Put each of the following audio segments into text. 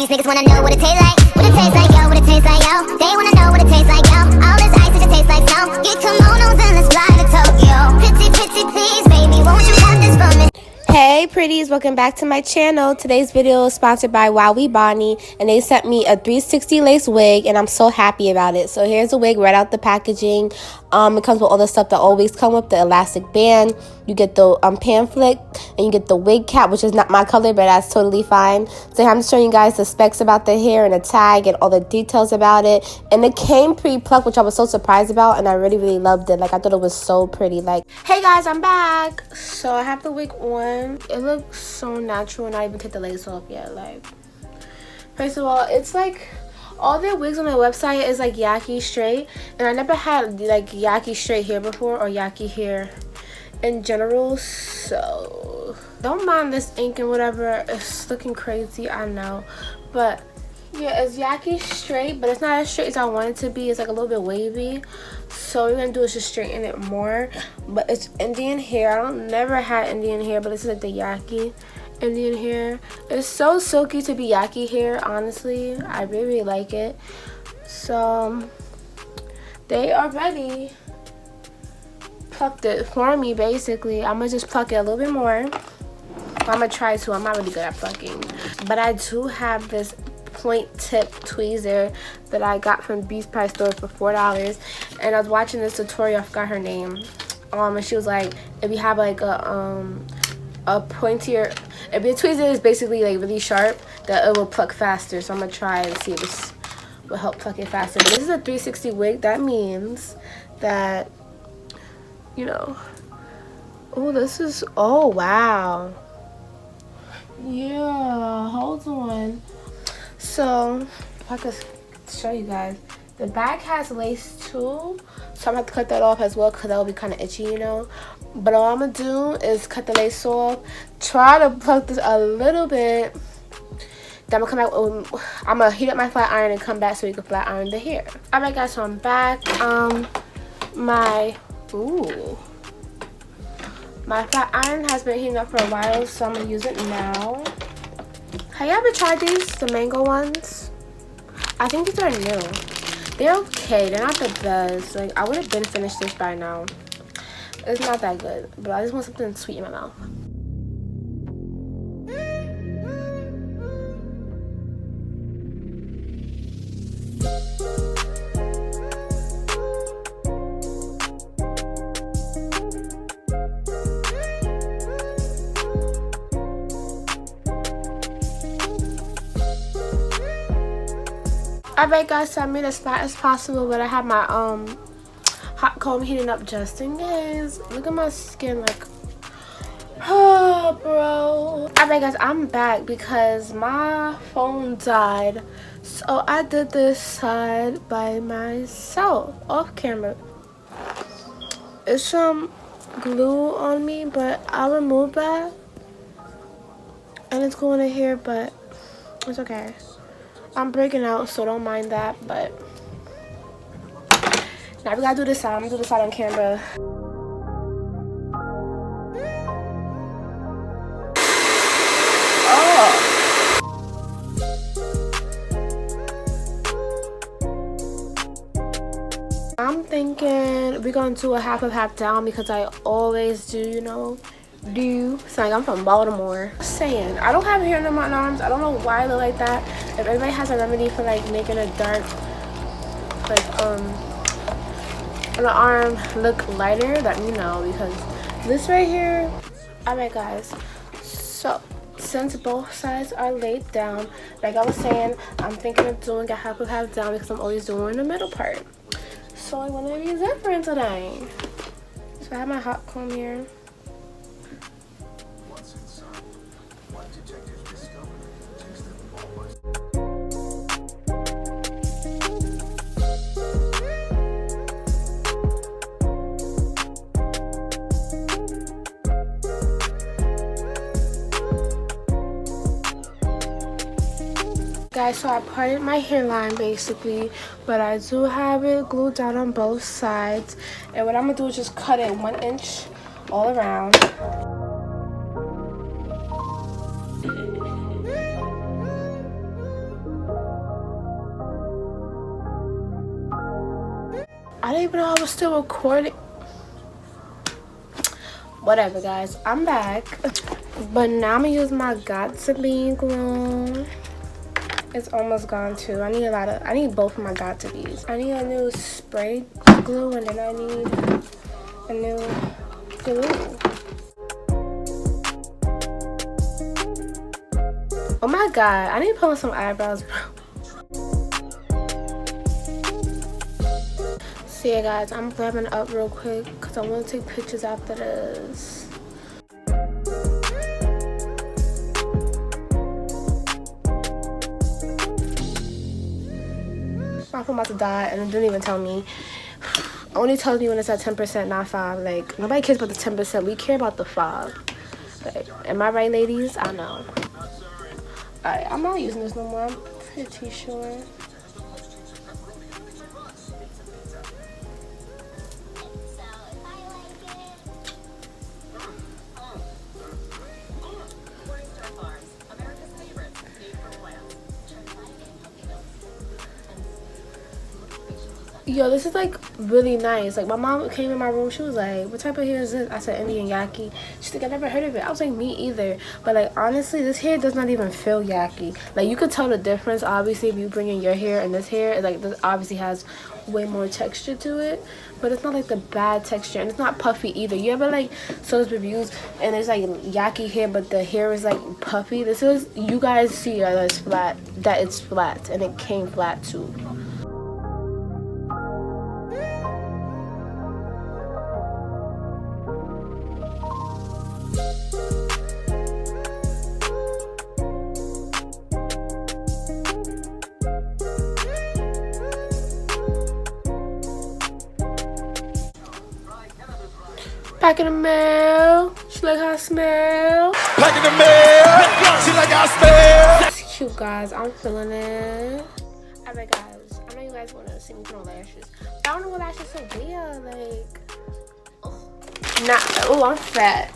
niggas wanna know what it tastes like. What it tastes like, yo, what it tastes like, yo. They wanna know what it tastes like, yo. All this ice, it just tastes like snow. Get kimonos and let's fly to Tokyo. Pretty, pretty, please, baby, won't you have this for me? Hey pretties, welcome back to my channel. Today's video is sponsored by WowEbony, and they sent me a 360 lace wig and I'm so happy about it. So here's the wig right out the packaging. It comes with all the stuff that always come with the elastic band. You get the pamphlet and you get the wig cap, which is not my color, but that's totally fine. So I'm just showing you guys the specs about the hair and the tag and all the details about it. And it came pre-plucked, which I was so surprised about, and I really loved it. Like, I thought it was so pretty. Like, hey guys, I'm back. So I have the wig on. It looks so natural, and I even take the lace off yet. Like, first of all, it's like all their wigs on their website is like Yaki straight, and I never had like Yaki straight hair before, or Yaki hair in general. So don't mind this ink and whatever. It's looking crazy, I know, but yeah, it's Yaki straight, but it's not as straight as I want it to be. It's like a little bit wavy. So what we're gonna do is just straighten it more. But it's Indian hair. I don't never had Indian hair, but this is like the Yaki Indian hair. It's so silky to be Yaki hair, honestly. I really like it. So they already plucked it for me, basically. I'm gonna just pluck it a little bit more. I'm gonna try to. I'm not really good at plucking, but I do have this point tip tweezer that I got from Beast Price store for $4, and I was watching this tutorial. I forgot her name. And she was like, if you have like a pointier, if your tweezer is basically like really sharp, that it will pluck faster. So I'm gonna try and see if this will help pluck it faster. But this is a 360 wig. That means that, you know, oh, this is, oh wow, yeah, hold on. So if I could show you guys, the back has lace too, so I'm gonna have to cut that off as well, because that will be kind of itchy, you know. But all I'm gonna do is cut the lace off, try to pluck this a little bit, then I'm gonna come back. I'm gonna heat up my flat iron and come back so we can flat iron the hair. Alright guys, so I'm back. My flat iron has been heating up for a while, so I'm gonna use it now. Have you ever tried these, the mango ones? I think these are new. They're okay. They're not the best. Like, I would have been finished this by now. It's not that good, but I just want something sweet in my mouth. Alright guys, so I made it as flat as possible, but I have my hot comb heating up just in case. Look at my skin, like, oh bro. Alright guys, I'm back because my phone died, so I did this side by myself off camera. It's some glue on me, but I'll remove that, and it's going in here, but it's okay. I'm breaking out, so don't mind that. But now we gotta do this side. I'm gonna do this side on camera. Oh. I'm thinking we're gonna do a half up, half down, because I always do, you know. So like, I'm from Baltimore. Saying I don't have hair in my arms. I don't know why I look like that. If anybody has a remedy for like making a dark, like on the arm look lighter, let me know, because this right here. Alright guys, so since both sides are laid down, like I was saying, I'm thinking of doing a half up, half down, because I'm always doing the middle part. So I want to be different today. So I have my hot comb here. Guys, so I parted my hairline basically, but I do have it glued down on both sides, and what I'm gonna do is just cut it 1 inch all around. I didn't even know I was still recording. Whatever, guys. I'm back. But now I'm gonna use my Got2b glue. It's almost gone too. I need both of my Got2bs. I need a new spray glue, and then I need a new glue. Oh my god, I need to put on some eyebrows, bro. So yeah, guys, I'm grabbing up real quick because I want to take pictures after this. My phone about to die and it didn't even tell me. Only tells me when it's at 10%, not 5. Like, nobody cares about the 10%. We care about the 5. Like, am I right, ladies? I know. Alright, I'm not using this no more. I'm pretty sure. Yo, this is like really nice. Like, my mom came in my room, she was like, what type of hair is this? I said Indian Yaki. She's like, I never heard of it. I was like, me either. But like, honestly, this hair does not even feel Yaki. Like, you could tell the difference obviously if you bring in your hair and this hair. Like, this obviously has way more texture to it, but it's not like the bad texture, and it's not puffy either. You ever like saw those reviews and there's like Yaki hair but the hair is like puffy? This is, you guys see that it's flat, that it's flat, and it came flat too. Back in the mail. She like how I smell. Back in the mail. She like how I smell. It's cute, guys. I'm feeling it. Alright, guys. I know you guys want to see me put on lashes. I don't know what lashes so weird. Like, oh. Nah. Oh, I'm fat.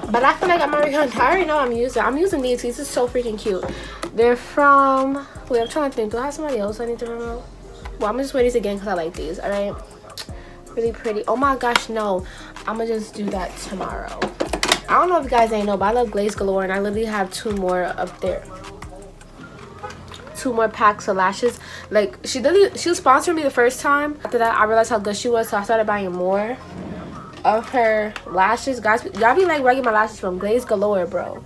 But I feel like I'm already know I'm using these. These are so freaking cute. They're from, wait, I'm trying to think. Do I have somebody else I need to remember? Well, I'm gonna just wear these again because I like these. All right, really pretty. Oh my gosh, no, I'm gonna just do that tomorrow. I don't know if you guys ain't know, but I love Glaze Galore, and I literally have 2 more up there. 2 more packs of lashes. Like, she was sponsoring me the first time. After that, I realized how good she was, so I started buying more of her lashes. Guys, y'all be like, where I get my lashes from? Glaze Galore, bro.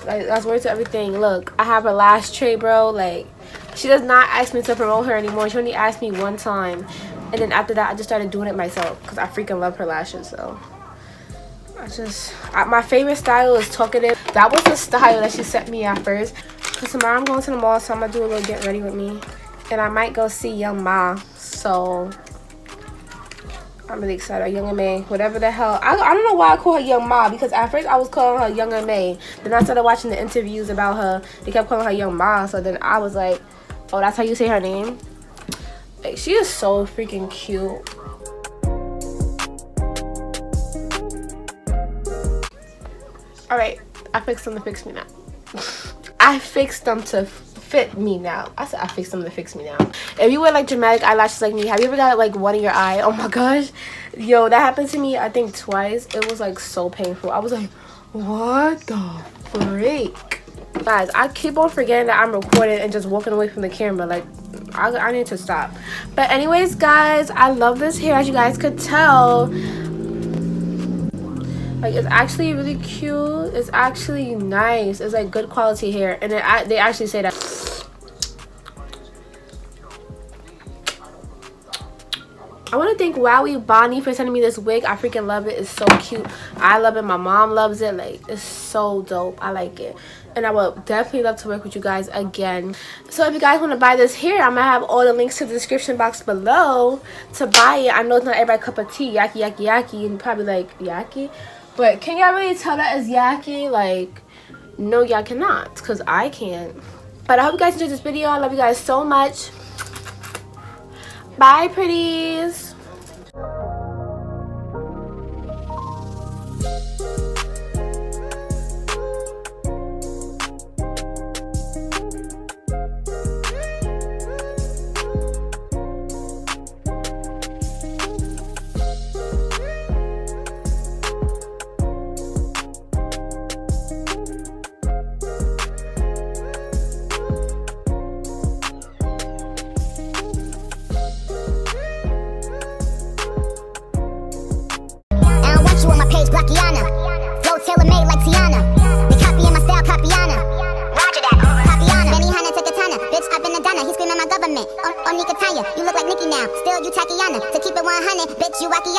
Like, that's worth everything. Look, I have her lash tray, bro. Like, she does not ask me to promote her anymore. She only asked me one time, and then after that I just started doing it myself because I freaking love her lashes. So my favorite style is talkative. That was the style that she sent me at first. Because tomorrow I'm going to the mall, so I'm gonna do a little get ready with me, and I might go see Young Ma. So I'm really excited. Young May, whatever the hell. I don't know why I call her Young Ma, because at first I was calling her Young May. Then I started watching the interviews about her. They kept calling her Young Ma. So then I was like, oh, that's how you say her name? Like, she is so freaking cute. Alright, I fixed them to fix me now. I fixed them to fit me now. I said I fixed them to fix me now. If you wear like dramatic eyelashes like me, have you ever got like one in your eye? Oh my gosh, yo, that happened to me I think twice. It was like so painful. I was like, what the freak? Guys, I keep on forgetting that I'm recording and just walking away from the camera. Like, I need to stop. But anyways, guys, I love this hair, as you guys could tell. Like, it's actually really cute. It's actually nice. It's like good quality hair, and they actually say that. I want to thank WowEbony for sending me this wig. I freaking love it. It's so cute. I love it. My mom loves it. Like, it's so dope. I like it. And I would definitely love to work with you guys again. So if you guys want to buy this hair, I'm going to have all the links to the description box below to buy it. I know it's not everybody's cup of tea. Yaki, yaki, yaki. And probably like, Yaki? But can y'all really tell that is Yaki? Like, no, y'all cannot. Because I can't. But I hope you guys enjoyed this video. I love you guys so much. Bye, pretties.